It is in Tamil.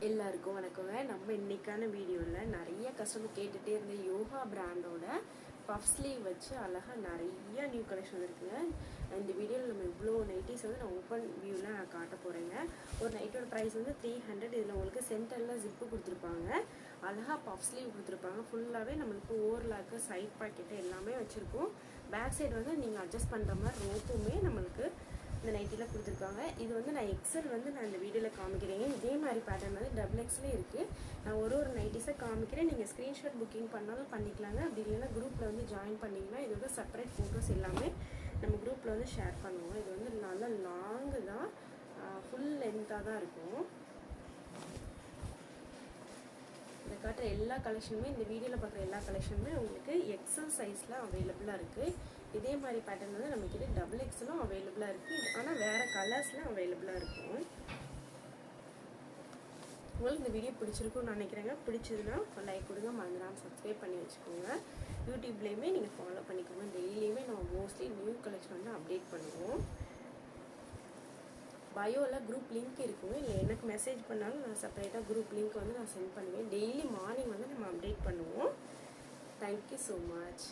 எல்லாருக்கும் வணக்கங்க. நம்ம இன்னைக்கான வீடியோவில் நிறைய கஸ்டமர் கேட்டுகிட்டே இருந்த யோகா பிராண்டோட பஃப் ஸ்லீவ் வச்சு அழகாக நிறைய நியூ கலெக்ஷன் இருக்குங்க. இந்த வீடியோவில் நம்ம இவ்வளோ நைட்டிஸ் வந்து நான் ஓப்பன் வியூவில் நான் காட்ட போகிறேங்க. ஒரு நைட்டோட ப்ரைஸ் வந்து 300. இதில் உங்களுக்கு சென்டரில் ஜிப்பு கொடுத்துருப்பாங்க, அழகாக பஃப் ஸ்லீவ் கொடுத்துருப்பாங்க. ஃபுல்லாகவே நம்மளுக்கு ஓவர்லாக்கு சைட் பாக்கெட்டு எல்லாமே வச்சுருக்கோம். பேக் சைடு வந்து நீங்கள் அட்ஜஸ்ட் பண்ணுற மாதிரி ரோப்புமே நம்மளுக்கு இந்த நைட்டியில் கொடுத்துருக்காங்க. இது வந்து நான் எக்ஸல் வந்து நான் இந்த வீடியோவில் காமிக்கிறேங்க. இதே மாதிரி பேட்டர்ன் வந்து டபுள் எக்ஸ்லேயே இருக்குது. நான் ஒரு நைட்டிஸை காமிக்கிறேன். நீங்கள் ஸ்க்ரீன்ஷாட் புக்கிங் பண்ணாலும் பண்ணிக்கலாங்க. அப்படி இல்லைன்னா குரூப்பில் வந்து ஜாயின் பண்ணிங்கன்னா இதோட செப்பரேட் ஃபோட்டோஸ் எல்லாமே நம்ம குரூப்பில் வந்து ஷேர் பண்ணுவோம். இது வந்து நல்லா லாங்கு தான், ஃபுல் லென்த்தாக தான் இருக்கும். இந்த காட்டுற எல்லா கலெக்ஷனுமே, இந்த வீடியோவில் பார்க்குற எல்லா கலெக்ஷனுமே உங்களுக்கு எக்ஸல் சைஸில் அவைலபிளாக இருக்குது. இதே மாதிரி பேட்டர்ன் வந்து நம்மக்கிட்ட டபுள் எக்ஸலும் அவைலபிளாக இருக்குது. ஆனால் வேறு கலர்ஸில் அவைலபிளாக இருக்கும். உங்களுக்கு இந்த வீடியோ பிடிச்சிருக்குன்னு நினைக்கிறேங்க. பிடிச்சதுன்னா லைக் கொடுங்க, மறந்துடாமல் சப்ஸ்கிரைப் பண்ணி வச்சுக்கோங்க. யூடியூப்லேயுமே நீங்கள் ஃபாலோ பண்ணிக்கோங்க. டெய்லியுமே நம்ம மோஸ்ட்லி நியூ கலெக்ஷன் வந்து அப்டேட் பண்ணுவோம். பயோவில் குரூப் லிங்க் இருக்குங்க. இல்லை எனக்கு மெசேஜ் பண்ணாலும் நான் செப்பரேட்டாக குரூப் லிங்க் வந்து நான் சென்ட் பண்ணுவேன். டெய்லி மார்னிங் வந்து நம்ம அப்டேட் பண்ணுவோம். Thank you so much.